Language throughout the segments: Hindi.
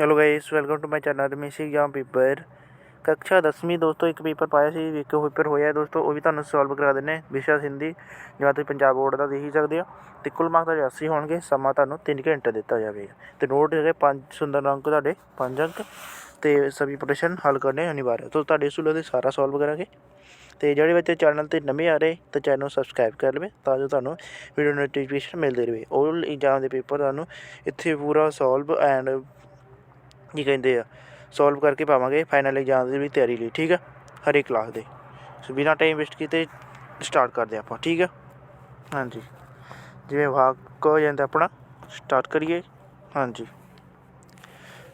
Hello guys, welcome to my channel Ramesh exam paper कक्षा 10वीं। दोस्तों एक पेपर पाया ਸੀ, ਇੱਕ पेपर ਹੋਇਆ ਦੋਸਤੋ, ਉਹ ਵੀ ਤੁਹਾਨੂੰ ਸੋਲਵ ਕਰਾ ਦਿੰਦੇ। ਵਿਸ਼ਾ ਹਿੰਦੀ ਜਾਂ ਤੁਸੀਂ ਪੰਜਾਬ ਬੋਰਡ ਦਾ ਦੇਖ ਹੀ ਸਕਦੇ ਹੋ। ਤੇ ਕੁੱਲ ਮਾਰਕ ਤਾਂ 80 ਹੋਣਗੇ। ਸਮਾਂ ਤੁਹਾਨੂੰ 3 ਘੰਟੇ ਦਿੱਤਾ ਜਾਵੇਗਾ ਤੇ ਨੋਟ ਹੈਗੇ 5 ਸੁੰਦਰ ਅੰਕ ਤੁਹਾਡੇ 5 ਅੰਕ ਤੇ ਸਭੀ ਪ੍ਰਸ਼ਨ ਹੱਲ ਕਰਨੇ ਅਨਿਵਾर्य। तो ਤੁਹਾਡੇ ਸਕੂਲ ਦੇ ਸਾਰਾ ਸੋਲਵ ਕਰਾਂਗੇ। ਤੇ ਜਿਹੜੇ ਬੱਚੇ ਚੈਨਲ ਤੇ ਨਵੇਂ ਆ ਰਹੇ ਤਾਂ ਚੈਨਲ ਨੂੰ ਸਬਸਕ੍ਰਾਈਬ ਕਰ ਲਵੇ ਤਾਂ ਜੋ ਤੁਹਾਨੂੰ ਵੀਡੀਓ ਨੋਟੀਫਿਕੇਸ਼ਨ ਮਿਲਦੇ ਰਹੇ। ਆਲ ਐਗਜ਼ਾਮ ਦੇ ਪੇਪਰ ਤੁਹਾਨੂੰ ਇੱਥੇ ਪੂਰਾ ਸੋਲਵ ਐਂਡ ਕੀ ਕਹਿੰਦੇ ਆ ਸੋਲਵ ਕਰਕੇ ਪਾਵਾਂਗੇ ਫਾਈਨਲ ਐਗਜ਼ਾਮ ਦੀ ਵੀ ਤਿਆਰੀ ਲਈ। ਠੀਕ ਆ, ਹਰੇਕ ਕਲਾਸ ਦੇ। ਸੋ ਬਿਨਾਂ ਟਾਈਮ ਵੇਸਟ ਕੀਤੇ ਸਟਾਰਟ ਕਰਦੇ ਆਪਾਂ। ਠੀਕ ਆ, ਹਾਂਜੀ, ਜਿਵੇਂ ਵਾਕ ਹੋ ਜਾਂਦਾ ਆਪਣਾ ਸਟਾर्ट करिए। हाँ जी,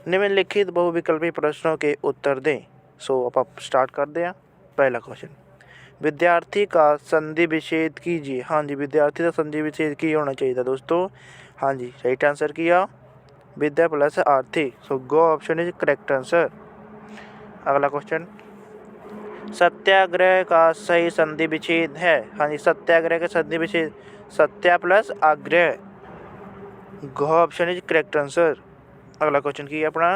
निम्नलिखित बहुविकल्पी प्रश्नों के उत्तर दें। सो आप स्टार्ट करते हैं। पहला क्वेश्चन, विद्यार्थी का संधि विच्छेद कीजिए। हाँ जी, विद्यार्थी का संधि विच्छेद की होना चाहिए दोस्तों। हाँ जी, राइट आंसर किया विद्या प्लस आर्थी। So go option is correct answer. अगला क्वेश्चन, सत्याग्रह का सही संधि विच्छेद है। हाँ जी, सत्याग्रह का संधि विच्छेद सत्या प्लस आग्रह। गो ऑप्शन इज करेक्ट आंसर। अगला क्वेश्चन की अपना,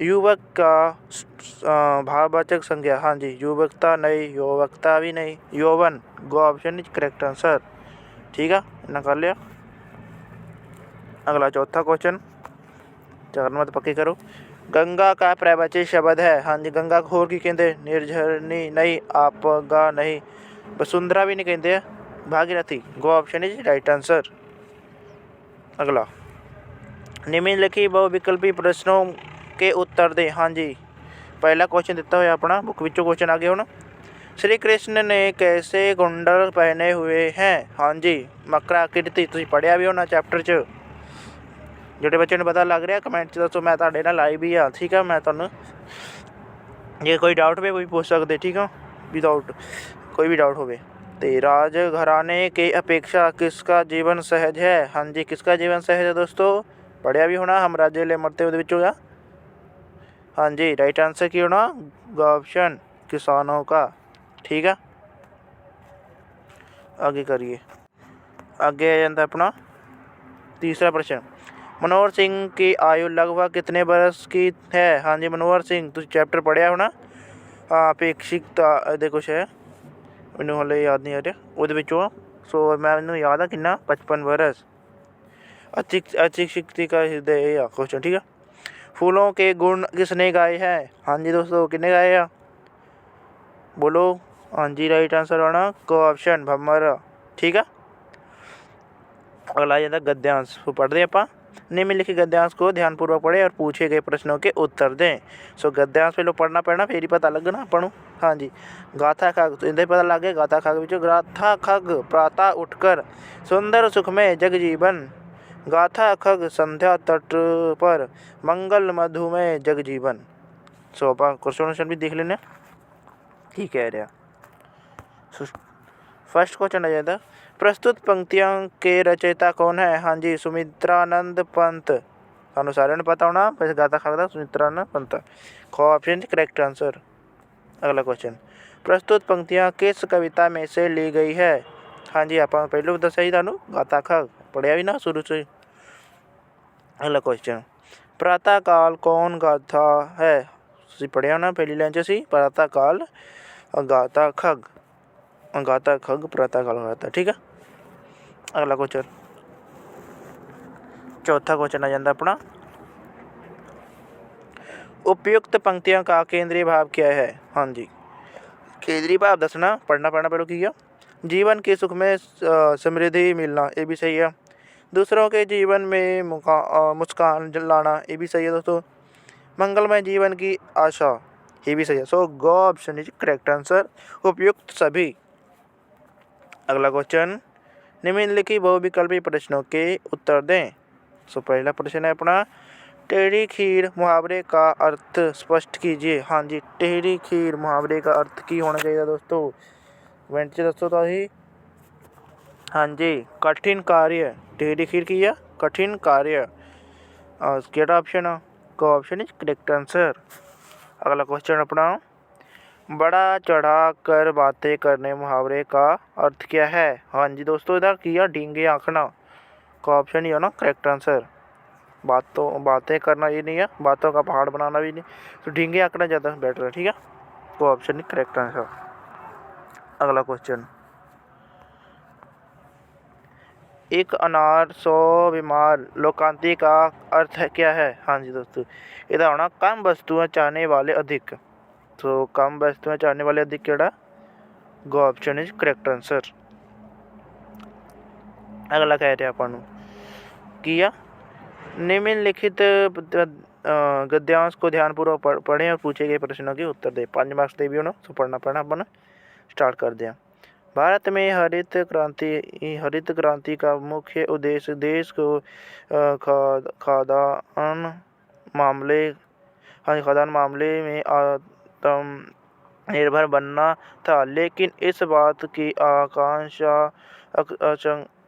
युवक का भाववाचक संज्ञा। हाँ जी, युवकता नहीं, युवकता भी नहीं, यौवन। गो ऑप्शन इज करेक्ट आंसर। ठीक है, इन्ना कर लिया। अगला चौथा क्वेश्चन, चार मत पक्के करो। गंगा का प्रवाची शब्द है। हाँ जी, गंगा को होर की कहते? निर्झरनी नहीं, आपगा नहीं, वसुंधरा भी नहीं कहते, भागीरथी। गो ऑप्शन इज राइट आंसर। अगला, निम्नलिखित बहुविकल्पी प्रश्नों के उत्तर दें। हाँ जी, पहला क्वेश्चन दिता हुआ अपना बुक विचों क्वेश्चन आ गया हुण। श्री कृष्ण ने कैसे कुंडल पहने हुए हैं। हाँ जी, मकर आकृति। तुसीं पढ़िया भी होना चैप्टर च। ਜਿਹੜੇ ਬੱਚੇ ਨੂੰ ਪਤਾ ਲੱਗ ਰਿਹਾ ਕਮੈਂਟ 'ਚ ਦੱਸੋ, ਮੈਂ ਤੁਹਾਡੇ ਨਾਲ ਲਾਈਵ ਹੀ ਆ। ਠੀਕ ਆ, ਮੈਂ ਤੁਹਾਨੂੰ ਜੇ ਕੋਈ डाउट भी कोई पूछ सकते। ठीक है, विदाउट कोई भी डाउट होवे। तो राज घराने के अपेक्षा किसका जीवन सहज है। हाँ जी, किसका जीवन सहज है दोस्तों, पढ़िया भी होना। हम राजे ले मरते ਉਹਦੇ ਵਿੱਚ होगा। हाँ जी, राइट आंसर की होना ऑप्शन किसानों का। ठीक है, आगे करिए। आगे आ जाता अपना तीसरा प्रश्न, मनोहर सिंह की आयु लगभग कितने बरस की है। हाँ जी, मनोहर सिंह तुम चैप्टर पढ़िया होना अपेक्षिकता दे कुछ है, मैनू हाले याद नहीं आ रहा वो विचों। सो मैनू याद है किन्ना 55 बरस। अशिक्षित का क्वेश्चन। ठीक है, फूलों के गुण किसने गाए हैं। हाँ जी दोस्तों, किसने गाए हैं बोलो। हाँ जी, राइट आंसर आना को ऑप्शन भमर। ठीक है, अगला आ जाता गद्यांश। पढ़ते आप। निम्नलिखित गद्यांश को ध्यानपूर्वक पढ़े और पूछे गए प्रश्नों के उत्तर दें। सो गद्यांश पहले पढ़ना पैना, फिर ही पता लगना अपन। हाँ जी, गाथा खग तो इधर पता लग गया। गाथा खग विच गाथा खग प्रातः उठकर सुंदर सुखमय जग जीवन, गाथा खग संध्या तट पर मंगल मधुमय जग जीवन। सो आप क्वेश्चन भी देख लेना की कह रहा। फर्स्ट क्वेश्चन आ जाता, प्रस्तुत पंक्तियों के रचयिता कौन है। हाँ जी, सुमित्रानंद पंत। सानू सारे ने पता होना, वैसे गाता खाता सुमित्रानंद पंत। खो ऑप्शन करेक्ट आंसर। अगला क्वेश्चन, प्रस्तुत पंक्तियाँ किस कविता में से ली गई है। हाँ जी, आप पहले दसा ही थानू गाता खाग पढ़िया भी ना शुरू से। अगला क्वेश्चन, प्रातः काल कौन गाथा है। पढ़िया होना पहली लाइन च सी, प्रातः काल गाता खग, गाता खग प्रातः काल गाता। ठीक है, अगला क्वेश्चन, चौथा क्वेश्चन आ जाता अपना, उपयुक्त पंक्तियों का केंद्रीय भाव क्या है। हाँ जी, केंद्रीय भाव दसना पढ़ना पैना पहले की है। जीवन के सुख में समृद्धि मिलना, ये भी सही है। दूसरों के जीवन में मुस्कान लाना, ये भी सही है दोस्तों। मंगलमय जीवन की आशा, ये भी सही है। सो go option is correct answer, उपयुक्त सभी। अगला क्वेश्चन, निम्नलिखित बहुविकल्पी प्रश्नों के उत्तर दें। सो पहला प्रश्न है अपना, टेढ़ी खीर मुहावरे का अर्थ स्पष्ट कीजिए। हाँ जी, टेढ़ी खीर मुहावरे का अर्थ की होना चाहिए दोस्तों, कमेंट च दसो तो ही। हाँ जी, कठिन कार्य। टेढ़ी खीर की है कठिन कार्य। केड़ा ऑप्शन है, को ऑप्शन इज करेक्ट आंसर। अगला क्वेश्चन अपना, बड़ा चढ़ा कर बातें करने मुहावरे का अर्थ क्या है। हाँ जी दोस्तों, इधर किया डींगे आंकना, का ऑप्शन ही है ना करेक्ट आंसर। बातें करना ये नहीं है, बातों का पहाड़ बनाना भी नहीं, तो ढींगे आंकना ज़्यादा बेटर है। ठीक है, तो ऑप्शन नहीं करेक्ट आंसर। अगला क्वेश्चन, एक अनार 100 बीमार लोकांती का अर्थ है क्या है? हाँ जी दोस्तों, ਇਹਦਾ होना कम वस्तुएं चाहने वाले अधिक। तो कम वस्तुएं चाहने वाले अधिक केड़ा? गो ऑप्शन इज करेक्ट आंसर। अगला कह रहे अपन किया निम्नलिखित गद्यांश को ध्यानपूर्वक पढ़ें और पूछे गए प्रश्नों के उत्तर दें। 5 मार्क्स दे भी होना, तो पढ़ना पैना अपन स्टार्ट कर दें। भारत में हरित क्रांति का मुख्य उद्देश्य देश को खाद्यान्न मामले में आत्मनिर्भर बनना था, लेकिन इस बात की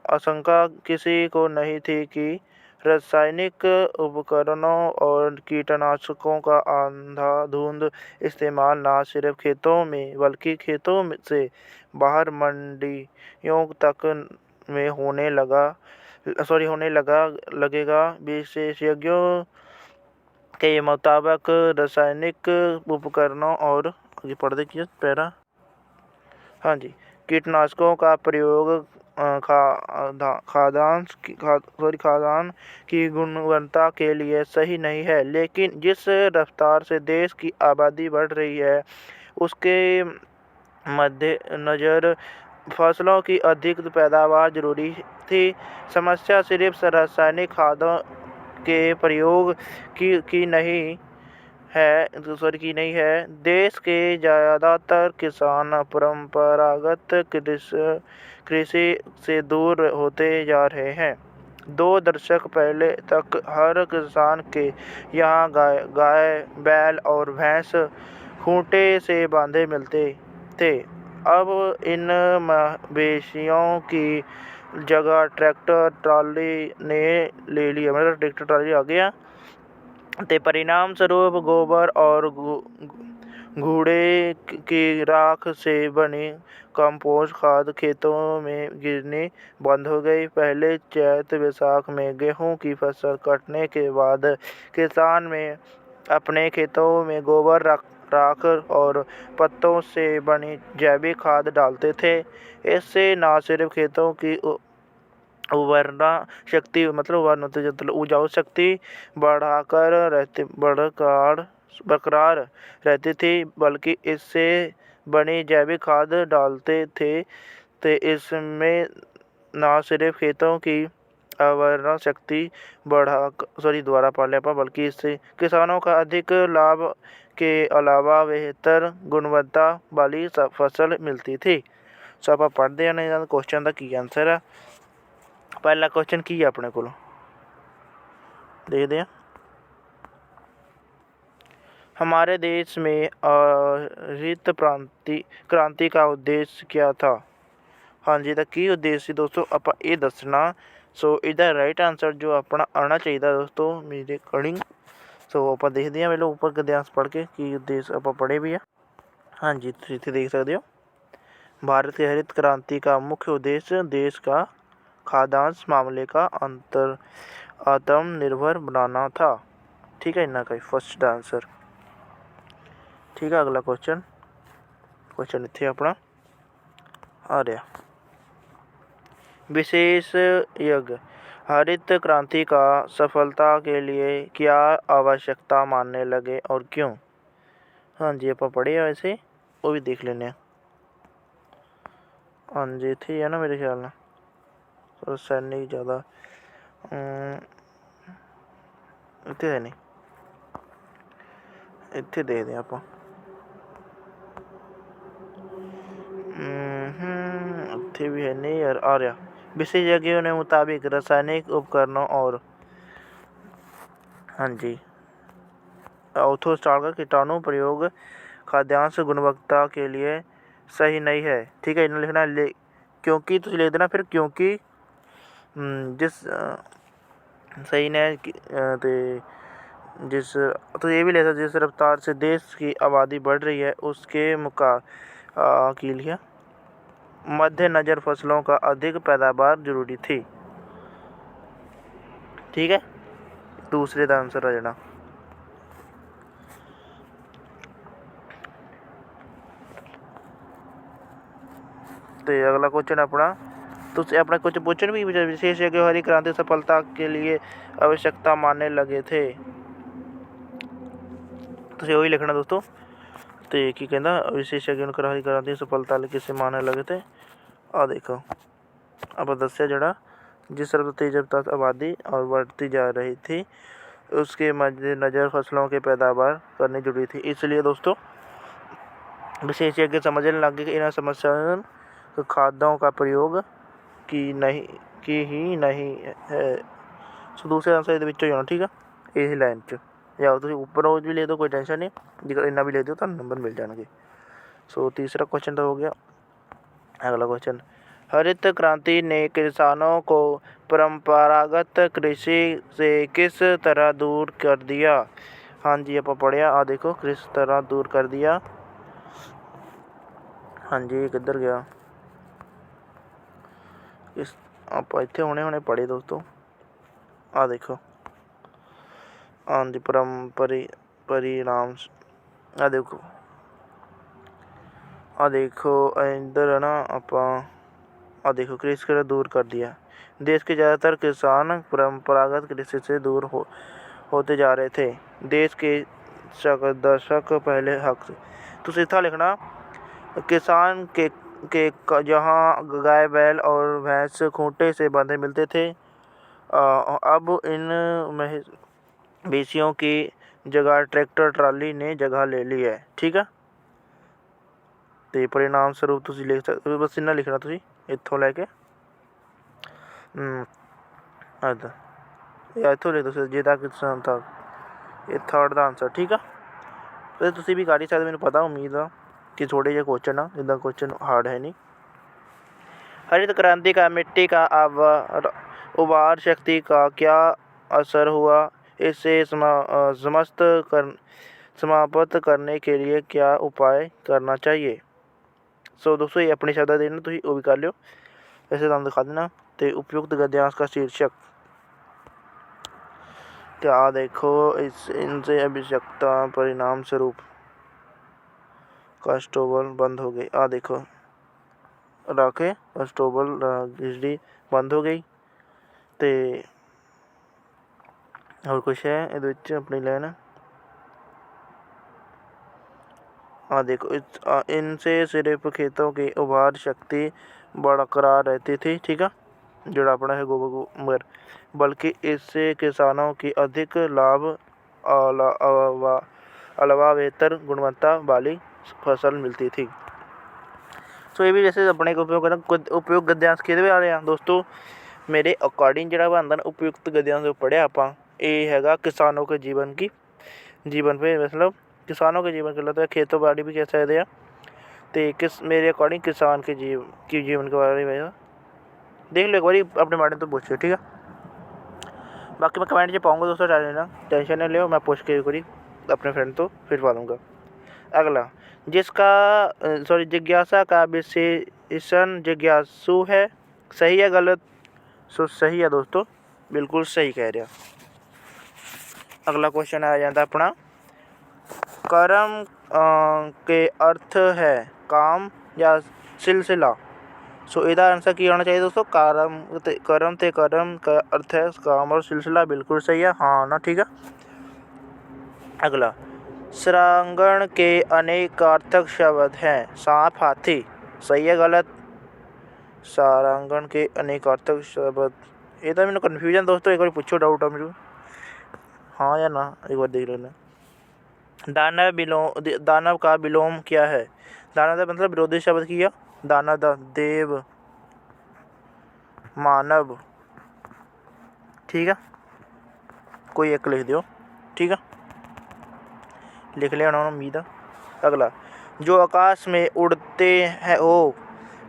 आशंका किसी को नहीं थी कि रासायनिक उपकरणों और कीटनाशकों का अंधाधुंध इस्तेमाल न सिर्फ खेतों में बल्कि खेतों से बाहर मंडियों तक में होने लगेगा। विशेषज्ञों के मुताबिक रासायनिक उपकरणों और ये पढ़ दे किया पैरा, हाँ जी, कीटनाशकों का प्रयोग खाद्यान्न की गुणवत्ता के लिए सही नहीं है, लेकिन जिस रफ्तार से देश की आबादी बढ़ रही है उसके मद्देनज़र फसलों की अधिक पैदावार जरूरी थी। समस्या सिर्फ रासायनिक खादों के प्रयोग की नहीं है। देश के ज़्यादातर किसान परंपरागत कृषि से दूर होते जा रहे हैं। 2 दशक पहले तक हर किसान के यहाँ गाय बैल और भैंस खूंटे से बांधे मिलते थे। अब इन मवेशियों की जगह ट्रैक्टर ट्राली ने ले लिया, मतलब ट्रैक्टर ट्राली आ गया, ते परिणाम स्वरूप गोबर और घूड़े की राख से बनी कंपोस्ट खाद खेतों में गिरनी बंद हो गई। पहले चैत वैशाख में गेहूं की फसल कटने के बाद किसान में अपने खेतों में गोबर राख और पत्तों से बनी जैविक खाद डालते थे। इससे न सिर्फ खेतों की उपजाऊ शक्ति बरकरार रहती थी, बल्कि इससे बनी जैविक खाद डालते थे तो इसमें न सिर्फ खेतों की आवरण शक्ति बल्कि इससे किसानों का अधिक लाभ के अलावा बेहतर गुणवत्ता वाली फसल मिलती थी। सब आप पढ़ते हैं नहीं क्वेश्चन का की आंसर है। पहला क्वेश्चन की है अपने को देखते हैं, हमारे देश में हरित क्रांति का उद्देश्य क्या था? हाँ जी, तो की उद्देश्य दोस्तों आप ये दसना। सो इधर राइट आंसर जो अपना आना चाहिए दोस्तों मेरे अकॉर्डिंग। सो आप देखते हैं पहले ऊपर गद्यांश पढ़ के कि उद्देश्य आप पढ़े भी है। हाँ जी, तो इतने देख सकते हो, भारत की हरित क्रांति का मुख्य उद्देश्य देश का खाद्यान्न मामले का आत्मनिर्भर बनाना था। ठीक है, इतना का फर्स्ट आंसर। ठीक है, अगला क्वेश्चन इतने अपना आ रहा विशेष यज्ञ हरित क्रांति का सफलता के लिए क्या आवश्यकता मानने लगे और क्यों? हाँ जी, आप पढ़े हैं वैसे वो भी देख लेने। हाँ जी, थे है ना मेरे ख्याल में तो सैनिक ज़्यादा इतने है नहीं, इतने देख दें आप इतने भी है नहीं यार आ रहा। विशेषज्ञों ने मुताबिक रासायनिक उपकरणों और हाँ जी ऑथो स्टार का कीटाणु प्रयोग खाद्यान्न गुणवत्ता के लिए सही नहीं है। ठीक है, इन्हें लिखना क्योंकि तो लिख देना फिर क्योंकि जिस सही ने तो ये भी लेता जिस रफ्तार से देश की आबादी बढ़ रही है उसके के लिए मद्देनज़र फसलों का अधिक पैदावार जरूरी थी। ठीक है, दूसरे का आंसर आ जाना। तो अगला क्वेश्चन अपना तुझे अपना कुछ क्वेश्चन भी विशेषज्ञ हरी क्रांति सफलता के लिए आवश्यकता मानने लगे थे। तुझे वही लिखना दोस्तों। तो की कहना विशेषज्ञ हरी क्रांति सफलता किसे मानने लगे थे। आ देखो अब दस्या जड़ा जिस तरफ तेज रफ्तार आबादी और बढ़ती जा रही थी उसके मद्देनज़र फसलों की पैदावार करनी जरूरी थी। इसलिए दोस्तों विशेषज्ञ समझने लगे कि इन समस्याओं खाद्यों का प्रयोग की ही नहीं है। सो दूसरे आंसर ये जाना। ठीक है यही लाइन च या तुम ऊपर रोज भी ले दो कोई टेंशन नहीं, जेकर इन्ना भी ले दो तो नंबर मिल जाएंगे। सो तीसरा क्वेश्चन तो हो गया। अगला क्वेश्चन हरित क्रांति ने किसानों को परंपरागत कृषि से किस तरह दूर कर दिया। हाँ जी आप पढ़िया आ देखो किस तरह दूर कर दिया। हाँ जी किधर गया इस आप इतने होने पढ़े दोस्तों। आ देखो हाँ जी परिणाम आ देखो इधर है ना आप आ देखो कृषि को दूर कर दिया। देश के ज़्यादातर किसान परंपरागत कृषि से दूर होते जा रहे थे। देश के दशक पहले हक तो सीधा लिखना किसान के जहाँ गाय बैल और भैंस खूंटे से बंधे मिलते थे अब इन मवेशियों की जगह ट्रैक्टर ट्राली ने जगह ले ली है। ठीक है तो परिणाम स्वरूप तुम लिख सकते बस इन्ना लिखना तुम इतों लैके इतों लिख दो जे तक ये थर्ड का आंसर। ठीक है तो तुम भी कर ही सकते, मैंने पता उम्मीद आ कि थोड़े जे क्वेश्चन आ इदा क्वेश्चन हार्ड है नहीं। हरित क्रांति का मिट्टी का उबार शक्ति का क्या असर हुआ, इसे समाप्त करने के लिए क्या उपाय करना चाहिए। सो दोस्तों ये अपने शब्द देना तुम वो भी कर लो वैसे तुम दिखा देना। तो उपयुक्त गद्यांश का शीर्षक क्या देखो इनसे आवश्यकता परिणाम स्वरूप कास्टोबल बंद हो गई। आ देखो राखे कास्टोबल बिजली बंद हो गई। तो और कुछ है ये अपनी लाइन हाँ देखो इनसे सिर्फ खेतों की उभार शक्ति बरकरार रहती थी। ठीक है जोड़ा अपना है गोबर बल्कि इससे किसानों की अधिक लाभ अलावा बेहतर गुणवत्ता वाली फसल मिलती थी। सो ये भी जैसे अपने को उपयोग करना उपयोग गद्यांश किहदे आ रहे हैं दोस्तों मेरे अकॉर्डिंग जो बनता है उपयुक्त गद्यांश जो पढ़िया आप हैगा किसानों के जीवन पे मतलब किसानों के जीवन के लिए तो खेतों बाड़ी भी कह सकते हैं। तो किस मेरे अकॉर्डिंग किसान के जीवन के बारे में देख लो एक बार अपने मैडम तो पूछिए। ठीक है बाकी मैं कमेंट जो पाऊँगा दोस्तों डाल लेना टेंशन नहीं ले मैं पूछ के एक बार अपने फ्रेंड तो फिर पा दूँगा। अगला जिसका जिज्ञासा का विशेषण जिज्ञासु है सही है गलत। सो सही है दोस्तों बिल्कुल सही कह रहे हैं। अगला क्वेश्चन आ जाता अपना कर्म के अर्थ है काम या सिलसिला। सो इसका आंसर क्या होना चाहिए दोस्तों कर्म का अर्थ है काम और सिलसिला बिल्कुल सही है हाँ ना। ठीक है अगला श्रांगण के अनेकार्थक शब्द हैं सांप हाथी सही है गलत। श्रांगण के अनेकार्थक शब्द ये तो मैंने कन्फ्यूजन दोस्तों एक बार पूछो डाउट है मेरे हाँ या ना एक बार देख लेना। दानव का विलोम क्या है। दानव का मतलब विरोधी शब्द किया दानव देव मानव। ठीक है कोई एक लिख दो। ठीक है लिख लिया उन्होंने उम्मीद है। अगला जो आकाश में उड़ते हैं वो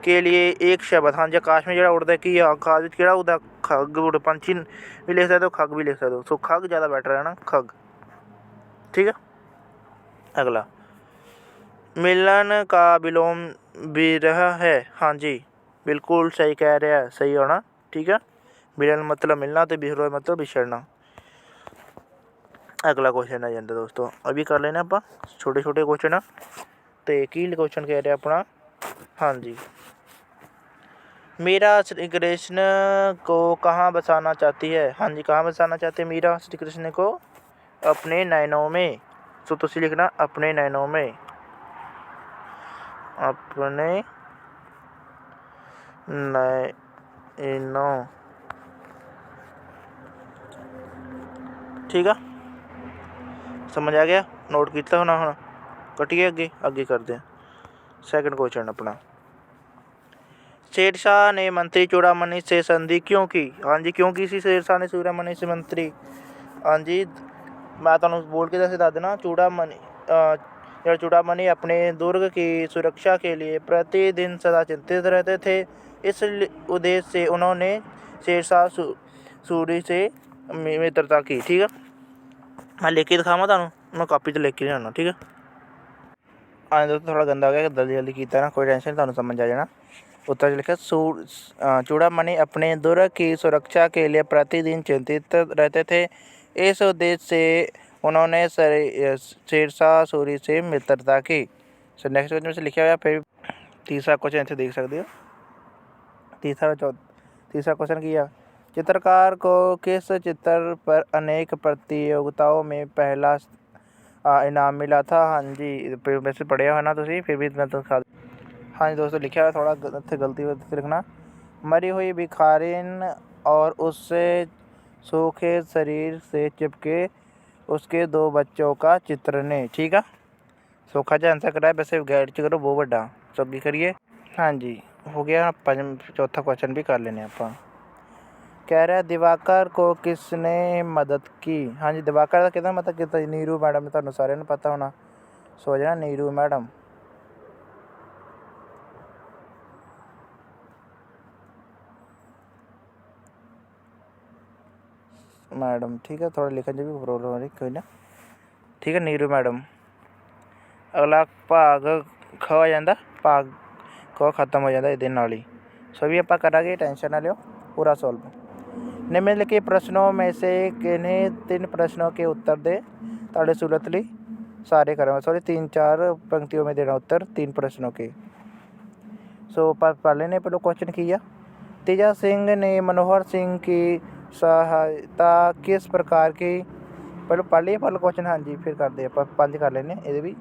के लिए एक शब्द हाँ जी आकाश में जो उड़ता है कि आकाश में उड़ता खग उड़ पंछी भी लिख सकते हो खग भी लिख सकते हो। सो खग ज़्यादा बेटर है ना खग। ठीक है अगला मिलन का विलोम विरह है हाँ जी बिल्कुल सही कह रहे हैं सही होना। ठीक है मिलन मतलब मिलना तो विरह मतलब बिछड़ना। अगला क्वेश्चन आ जाता दोस्तों, अभी कर लेना आप छोटे छोटे क्वेश्चन। तो की क्वेश्चन कह रहे अपना, हाँ जी, मीरा श्री कृष्ण को कहाँ बसाना चाहती है। हाँ जी, कहाँ बसाना चाहती है मीरा श्री कृष्ण को? अपने नयनों में। तो तुसी लिखना अपने नयनों में, अपने नयनों। ठीक है, समझ आ गया? नोट किया होना हम, कटिए अगे अगे करते हैं। सैकंड क्वेश्चन अपना, शेरशाह ने मंत्री चूड़ामणि से संधि क्यों की? हाँ जी, क्यों की सी शेरशाह ने चूड़ामणि से मंत्री? हाँ जी, मैं तुहानू बोल के दस देना। चूड़ामणि अपने दुर्ग की सुरक्षा के लिए प्रतिदिन सदा चिंतित रहते थे। इस उद्देश्य से उन्होंने शेरशाह सूरी से मित्रता की। ठीक है, मैं लिख के दिखावा तुहानू, मैं कॉपी तो लिख के नहीं आना। ठीक है, हाँ दोस्तों थोड़ा गंदा हो गया, जल्दी जल्दी किया ना, कोई टेंशन, तुहानू समझ आ जाना। उत्तर लिखा, चूड़ामणि अपने दुर्ग की सुरक्षा के लिए प्रतिदिन चिंतित रहते थे। इस उद्देश्य से उन्होंने शेरशाह सूरी से मित्रता की। सो नेक्स्ट क्वेश्चन में से लिखा हुआ, फिर तीसरा क्वेश्चन ऐसे देख सकते हो। तीसरा क्वेश्चन किया, चित्रकार को किस चित्र पर अनेक प्रतियोगिताओं में पहला इनाम मिला था? हाँ जी, वैसे पढ़िया है ना तुसी, फिर भी मैं तो खा। हाँ जी दोस्तों, लिखा है थोड़ा गलती लिखना, मरी हुई भिखारिन और उससे सूखे शरीर से चिपके उसके 2 बच्चों का चित्र ने। ठीक है, सूखा जो आंसर करा है, वैसे गैर करो वो बड़ा चौकी करिए। हाँ जी, हो गया। चौथा क्वेश्चन भी कर लेने आप। कह रहा है, दिवाकर को किसने मदद की? हाँ जी, दिवाकर का कितना मदद किया? नीरू मैडम ने, तुहानू सारे ने पता होना, सो जाना नीरू मैडम। मैडम ठीक है, थोड़ा लिखने जो भी प्रॉब्लम हो रही, कोई ना। ठीक है, नीरू मैडम। अगला भाग ख आ जाता, भाग ख खत्म हो जाता ये नाल ही। सो भी आप करा, टेंशन ना लियो, पूरा सॉल्व। निम्नलिखित प्रश्नों में से किन्हीं 3 प्रश्नों के उत्तर दे। ताड़े सुलतली सारे करें, सॉरी 3-4 पंक्तियों में देना उत्तर 3 प्रश्नों के। सो पहले ने पहले क्वेश्चन किया, तेजा सिंह ने मनोहर सिंह की सहायता किस प्रकार की? पहले पढ़ लिया पहले क्वेश्चन। हाँ जी, फिर कर दे 5 कर लेने, ये भी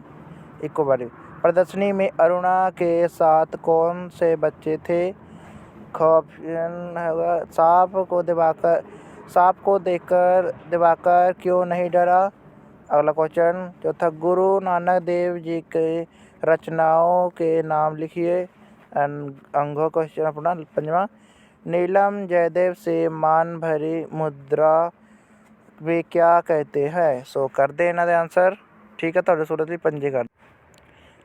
एक बार। प्रदर्शनी में अरुणा के साथ कौन से बच्चे थे? सांप को देखकर दिवाकर क्यों नहीं डरा? अगला क्वेश्चन चौथा, गुरु नानक देव जी के रचनाओं के नाम लिखिए। अंगो क्वेश्चन अपना 5वां, नीलम जयदेव से मान भरी मुद्रा वे क्या कहते हैं? सो कर दे इन्होंने आंसर। ठीक है, थोड़े सूरत भी 5 कर।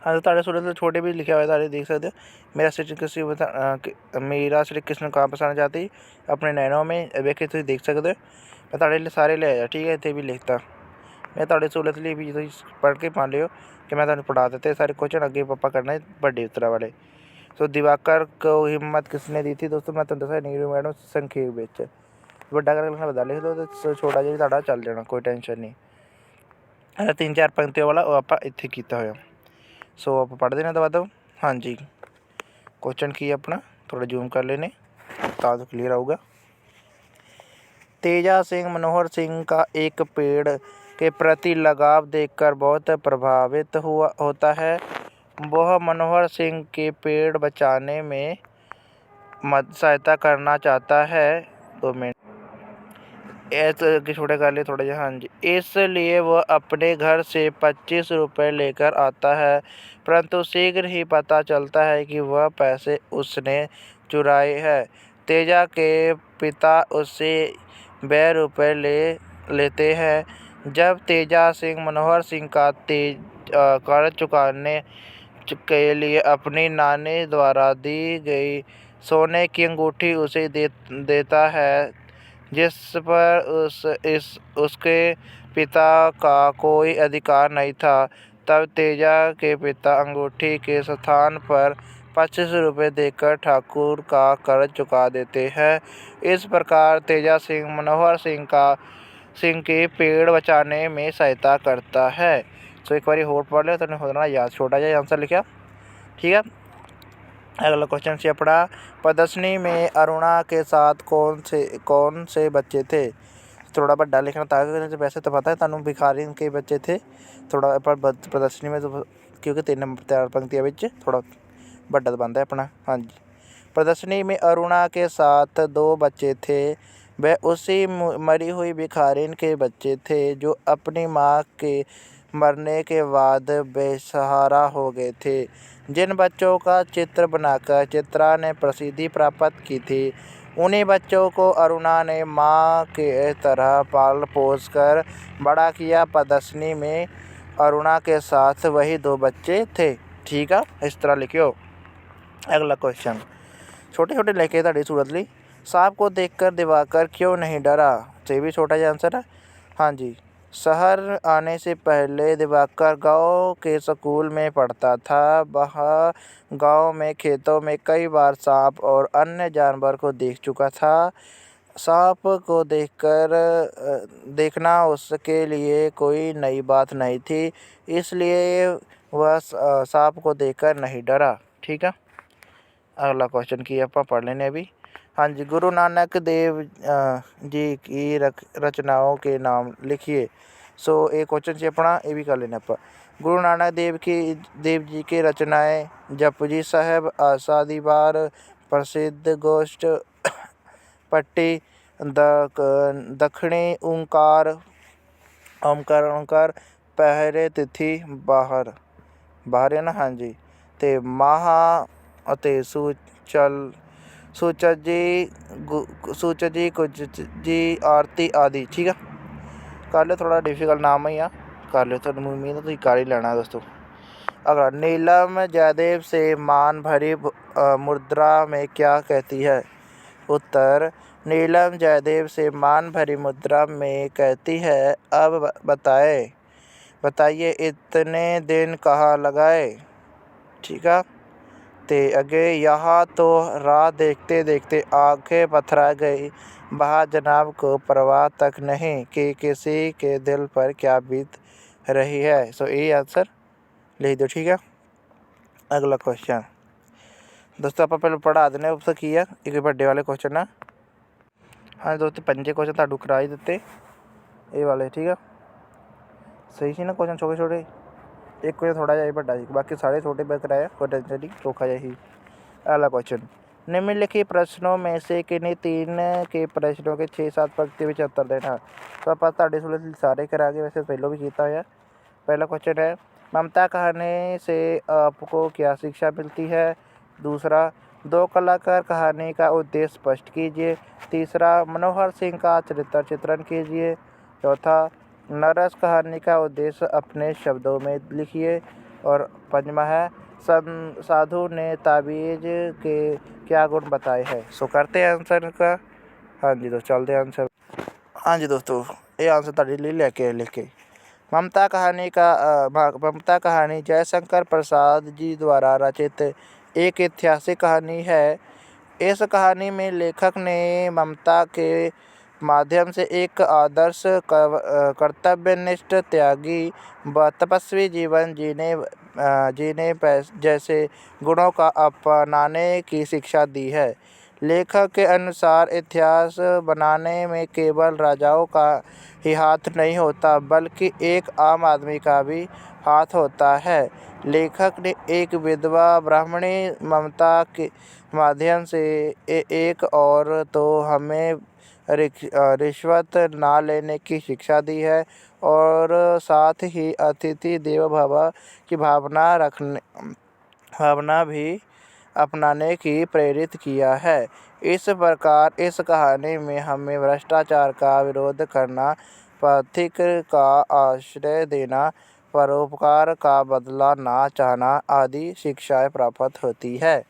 हाँ तो ताड़े सूरत छोटे भी लिखा हुआ है, ताड़े देख सकते हो। मेरा श्री कृष्ण कहाँ बसाना चाहती? अपने नैनों में। वेखे तुम देख सकते हो, मैं ताड़े सारे ले आया। ठीक है, इतने भी लिखता मैं ताड़े सूरत लिए भी पढ़ के मान लियो कि मैं तुम पढ़ा देते सारे क्वेश्चन अगे पापा करना है बड़े उत्तरा वाले। सो दिवाकर को हिम्मत किसने दी थी? दोस्तों मैं तुम दसा नीरू मैडम संखेप ਵਿੱਚ ਵੱਡਾ ਕਰਕੇ लिखना बता लिख दो, तो छोटा जिहा ਤੁਹਾਡਾ ਚੱਲ जाना, कोई टेंशन नहीं। 3-4 पंक्तियों वाला वो आप इत्थे कीता होया। सो आप पढ़ देना दबा दो। हाँ जी, क्वेश्चन की अपना थोड़ा जूम कर लेने तो क्लियर आऊगा। तेजा सिंह मनोहर सिंह का एक पेड़ के प्रति लगाव देखकर बहुत प्रभावित होता है। वह मनोहर सिंह के पेड़ बचाने में सहायता करना चाहता है। 2 मिनट ऐसे छोटे कर लिए थोड़ा सा। हाँ जी, इसलिए वह अपने घर से 25 रुपये लेकर आता है, परंतु शीघ्र ही पता चलता है कि वह पैसे उसने चुराए हैं। तेजा के पिता उससे 20 रुपये लेते हैं। जब तेजा सिंह मनोहर सिंह का कर्ज चुकाने के लिए अपनी नानी द्वारा दी गई सोने की अंगूठी उसे देता है, जिस पर उसके पिता का कोई अधिकार नहीं था, तब तेजा के पिता अंगूठी के स्थान पर 25 रुपये देकर ठाकुर का कर्ज चुका देते हैं। इस प्रकार तेजा सिंह मनोहर सिंह का सिंह के पेड़ बचाने में सहायता करता है। सो एक बार होर पढ़ लिया तो होना याद, छोटा जिहा आंसर लिखा। ठीक है, अगला क्वेश्चन से अपना, प्रदर्शनी में अरुणा के साथ कौन से बच्चे थे। थोड़ा बड़ा लिखना ताकि वैसे तो पता है तुहानू भिखारी के बच्चे थे, थोड़ा पर प्रदर्शनी में तो क्योंकि 3 नंबर 4 पंक्तियों में थोड़ा बड़ा तो बनता है अपना। हाँ जी, प्रदर्शनी में अरुणा के साथ 2 बच्चे थे। वह उसी मरी हुई भिखारिन के बच्चे थे जो अपनी माँ के मरने के बाद बेसहारा हो गए थे। जिन बच्चों का चित्र बनाकर चित्रा ने प्रसिद्धि प्राप्त की थी, उन्हीं बच्चों को अरुणा ने माँ के तरह पाल पोस कर बड़ा किया। प्रदर्शनी में अरुणा के साथ वही 2 बच्चे थे। ठीक है, इस तरह लिखियो। अगला क्वेश्चन छोटे छोटे लिखे ताड़ी सूरत ली। सांप को देखकर दिवाकर क्यों नहीं डरा। ये भी छोटा जिहा आंसर है। हाँ जी, शहर आने से पहले दिवाकर गांव के स्कूल में पढ़ता था। वह गांव में खेतों में कई बार सांप और अन्य जानवर को देख चुका था। सांप को देखना उसके लिए कोई नई बात नहीं थी, इसलिए वह सांप को देखकर नहीं डरा। ठीक है, अगला क्वेश्चन की आप पढ़ लेने अभी। हाँ जी, गुरु नानक देव जी की रचनाओं के नाम लिखिए। सो एक क्वेश्चन से अपना ये भी कर लेना आप। गुरु नानक देव जी की रचनाएं जपजी साहब, आशा दीवार, प्रसिद्ध गोष्ठ पट्टी, दक्षिणी ओंकार, पहरे तिथि बाहर है ना। हाँ जी, ते महा ਅਤੇ सूचजी कुछ जी आरती आदि। ठीक है, कर लो, थोड़ा डिफिकल्ट नाम ही आ, कर लो, तो उम्मीद है तुम कर ही लेना दोस्तों। अगला, नीलम जयदेव से मान भरी मुद्रा में क्या कहती है। उत्तर, नीलम जयदेव से मान भरी मुद्रा में कहती है, अब बताइए इतने दिन कहाँ लगाए। ठीक है, ते अगे यहाँ तो राह देखते देखते आंखें पथरा गई। वहाँ जनाब को परवाह तक नहीं कि किसी के दिल पर क्या बीत रही है। सो ये आंसर लिख दो। ठीक है, अगला क्वेश्चन दोस्तों आप पहले पढ़ा देने उससे किया एक बड़े वाले क्वेश्चन है। हाँ दोस्तों, 5 क्वेश्चन तुहानू करा ही दिते ये वाले। ठीक है, सही सी ना क्वेश्चन छोटे छोटे, एक क्वेश्चन थोड़ा जिहा बड़ा सी, बाकी सारे छोटे कराया, कोई टेंशन नहीं, चोखा जिहा ही। अगला क्वेश्चन, निम्नलिखित प्रश्नों में से किन्हीं 3 के प्रश्नों के 6-7 पंक्ति में उत्तर देना। तो आप ताड़े सुले सारे करा के वैसे पहले भी किया है। पहला क्वेश्चन है, ममता कहानी से आपको क्या शिक्षा मिलती है। दूसरा, 2 कलाकार कहानी का उद्देश्य स्पष्ट कीजिए। तीसरा, मनोहर सिंह का चरित्र चित्रण कीजिए। चौथा, नरस कहानी का उद्देश्य अपने शब्दों में लिखिए। और 5वां है, साधु ने ताबीज के क्या गुण बताए हैं। सो करते हैं आंसर का। हाँ जी दोस्तों, चलते हैं आंसर। हाँ जी दोस्तों, ये आंसर ताड़े लिए लेके लिख के, ममता कहानी जयशंकर प्रसाद जी द्वारा रचित एक ऐतिहासिक कहानी है। इस कहानी में लेखक ने ममता के माध्यम से एक आदर्श कर्तव्यनिष्ठ त्यागी व तपस्वी जीवन जीने जैसे गुणों का अपनाने की शिक्षा दी है। लेखक के अनुसार इतिहास बनाने में केवल राजाओं का ही हाथ नहीं होता, बल्कि एक आम आदमी का भी हाथ होता है। लेखक ने एक विधवा ब्राह्मणी ममता के माध्यम से एक और तो हमें रिश्वत ना लेने की शिक्षा दी है और साथ ही अतिथि देवो भव की भावना भी अपनाने की प्रेरित किया है। इस प्रकार इस कहानी में हमें भ्रष्टाचार का विरोध करना, पथिक का आश्रय देना, परोपकार का बदला ना चाहना आदि शिक्षाएं प्राप्त होती है।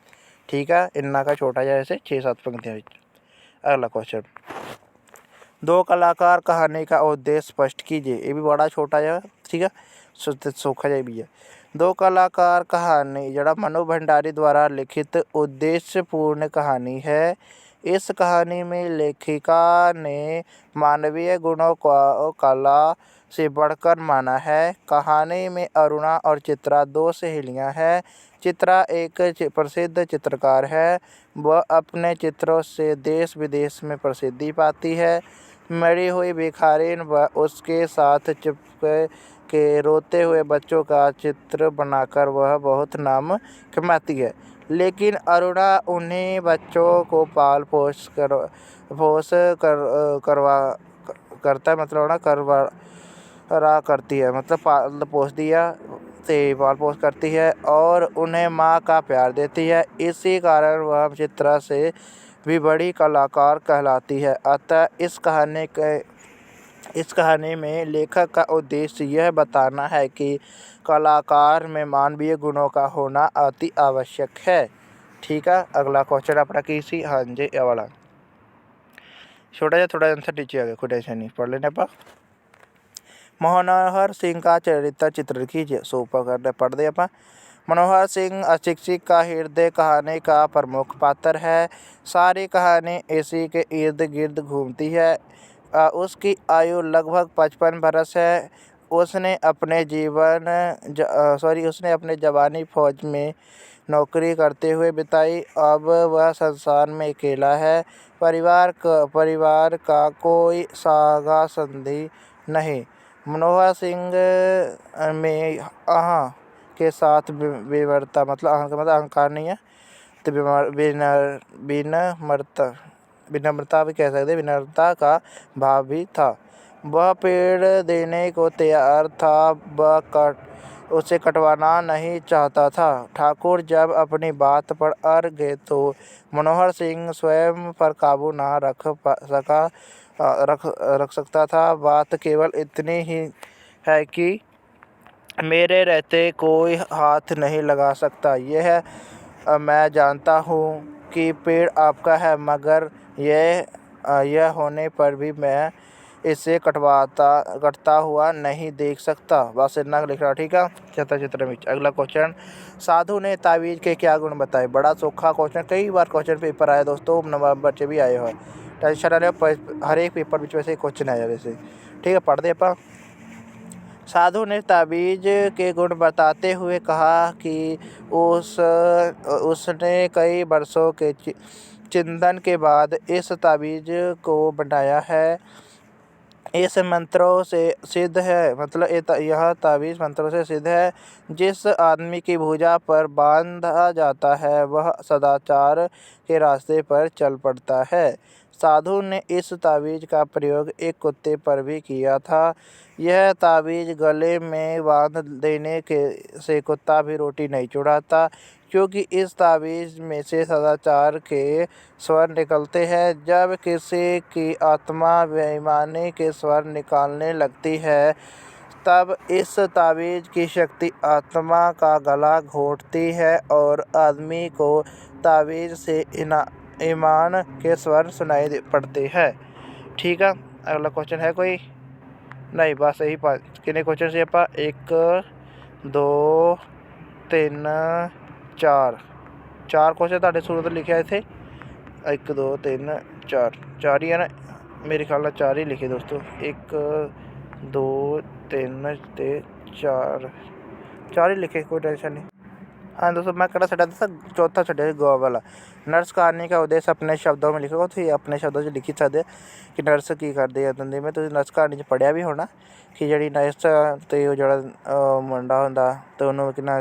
ठीक है, इन्ना का छोटा जैसे 6-7 पंक्तियाँ। अगला क्वेश्चन, 2 कलाकार कहानी का उद्देश्य स्पष्ट कीजिए। ये भी बड़ा छोटा है। ठीक है, सोखा जाए भी है। 2 कलाकार कहानी जड़ा मनु भंडारी द्वारा लिखित उद्देश्यपूर्ण कहानी है। इस कहानी में लेखिका ने मानवीय गुणों को कला से बढ़कर माना है। कहानी में अरुणा और चित्रा दो सहेलियां हैं। चित्रा एक प्रसिद्ध चित्रकार है। वह अपने चित्रों से देश विदेश में प्रसिद्धि पाती है। मरी हुई भिखारिन व उसके साथ चिपके के रोते हुए बच्चों का चित्र बनाकर वह बहुत नाम कमाती है। लेकिन अरुणा उन्हीं बच्चों को पाल पोस करता मतलब ना करवा करती है, मतलब पाल पोस दिया से पाल पोस करती है और उन्हें माँ का प्यार देती है। इसी कारण वह चित्रा से भी बड़ी कलाकार कहलाती है। अतः इस कहानी में लेखक का उद्देश्य यह बताना है कि कलाकार में मानवीय गुणों का होना अति आवश्यक है। ठीक है, अगला क्वेश्चन अपना किसी हाँ जी ये वाला थोड़ा आंसर नीचे आ गया, कोई टेंशन नहीं, पढ़ लेने पर। मनोहर सिंह का चरित्र चित्रण कीजिए। सो ऊपर पढ़ दे अपन। मनोहर सिंह अशिक्षित का हृदय कहानी का प्रमुख पात्र है। सारी कहानी इसी के इर्द गिर्द घूमती है। उसकी आयु लगभग 55 बरस है। उसने अपने जवानी फौज में नौकरी करते हुए बिताई। अब वह संसार में अकेला है। परिवार का कोई सगा संबंधी नहीं। मनोहर सिंह में अहं के साथ विनम्रता मतलब अहं का मतलब अहंकार नहीं है, तो विनम्रता भी कह सकते, विनम्रता का भाव भी था। वह पेड़ देने को तैयार था, वह उसे कटवाना नहीं चाहता था। ठाकुर जब अपनी बात पर अड़ गए तो मनोहर सिंह स्वयं पर काबू न रख सकता था। बात केवल इतनी ही है कि मेरे रहते कोई हाथ नहीं लगा सकता। मैं जानता हूँ कि पेड़ आपका है, मगर यह होने पर भी मैं इसे कटता हुआ नहीं देख सकता। बस इतना लिखना, ठीक है। चित्र में अगला क्वेश्चन, साधु ने तावीज़ के क्या गुण बताए। बड़ा सौखा क्वेश्चन, कई बार क्वेश्चन पेपर आया दोस्तों, नवंबर से भी आए हुए, टेंशन आ रहा, हर एक पेपर में वैसे क्वेश्चन आया वैसे, ठीक है। पढ़ दे अपन। साधु ने ताबीज़ के गुण बताते हुए कहा कि उसने कई वर्षों के चिंतन के बाद इस ताबीज़ को बनाया है। इस मंत्रों से सिद्ध है, मतलब यह ताबीज़ मंत्रों से सिद्ध है। जिस आदमी की भुजा पर बांधा जाता है वह सदाचार के रास्ते पर चल पड़ता है। साधु ने इस ताबीज़ का प्रयोग एक कुत्ते पर भी किया था। यह ताबीज़ गले में बांध देने से कुत्ता भी रोटी नहीं चुराता, क्योंकि इस ताबीज़ में से सदाचार के स्वर निकलते हैं। जब किसी की आत्मा बेईमानी के स्वर निकालने लगती है, तब इस ताबीज़ की शक्ति आत्मा का गला घोंटती है और आदमी को ताबीज़ से ईमान के स्वर सुनाई पड़ते हैं। ठीक है, अगला क्वेश्चन है कोई नहीं, बस यही कितने क्वेश्चन से आप 1 2 3 4 क्वेश्चन ਤੁਹਾਡੇ शुरू तो लिखे आए थे। 1 2 3 4 ही है ना, मेरे ख्याल 4 ही लिखे दोस्तों। 1 2 3 ते 4 ही लिखे, कोई टेंशन नहीं। हाँ दोस्तों, मैं कड़ा छड़ा था चौथा छड़े गोवा वाला। नर्स कहानी का उद्देश्य अपने शब्दों में लिखोगे तो अपने शब्दों से लिखी सकते कि नर्स की करती है दंदी में। तो नर्स कहानी पढ़िया भी होना कि जी नर्स तो जो मुंडा होंगे तो उन्होंने कितना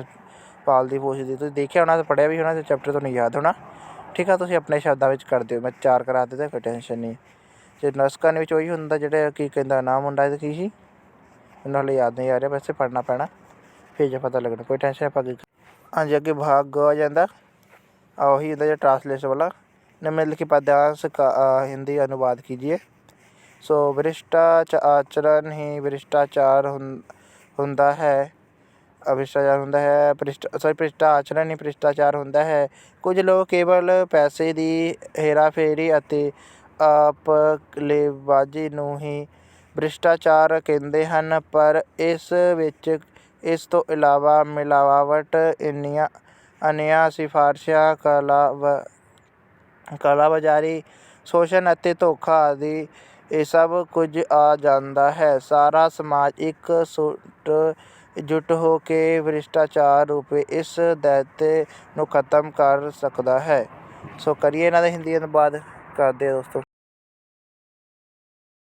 पालती पोसती, तो देखिए होना, तो पढ़िया भी होना, तो चैप्टर तो नहीं याद होना। ठीक है, तुम अपने शब्दों में कर दो, मैं 4 करा देता, कोई टेंशन नहीं। जो नर्स कहानी में वही होंगे जो कि कहता ना मुंडा की सी, मैंने हाले याद नहीं आ रहा, वैसे पढ़ना पैना फिर जो पता लगना, कोई टेंशन है। हाँ जी, अगे भाग ग आ जाता वही होता जो ट्रांसलेशन वाला। निम्नलिखित की पद्यांश का हिंदी अनुवाद कीजिए। सो भ्रष्टाचारण ही भ्रष्टाचार होता है, भ्रष्टाचारण ही भ्रष्टाचार होता है। कुछ लोग केवल पैसे की हेरा फेरी ਅਤੇ ਆਪਲੇਬਾਜ਼ੀ ਨੂੰ ही भ्रष्टाचार ਕਹਿੰਦੇ ਹਨ, पर ਇਸ ਤੋਂ ਇਲਾਵਾ ਮਿਲਾਵਟ, ਅਨਿਆਂ ਸਿਫਾਰਸ਼ਾਂ, ਕਾਲਾਬਾਜ਼ਾਰੀ, ਸ਼ੋਸ਼ਣ ਅਤੇ ਧੋਖਾ ਆਦਿ ਇਹ ਸਭ ਕੁਝ ਆ ਜਾਂਦਾ ਹੈ। ਸਾਰਾ ਸਮਾਜ ਇਕਜੁੱਟ ਹੋ ਕੇ ਭ੍ਰਿਸ਼ਟਾਚਾਰ ਰੂਪੀ ਇਸ ਦੈਂਤ ਨੂੰ ਖਤਮ ਕਰ ਸਕਦਾ ਹੈ। ਸੋ ਕਰੀਏ ਇਹਨਾਂ ਦਾ ਹਿੰਦੀ ਅਨੁਵਾਦ ਕਰਦੇ ਦੋਸਤੋ।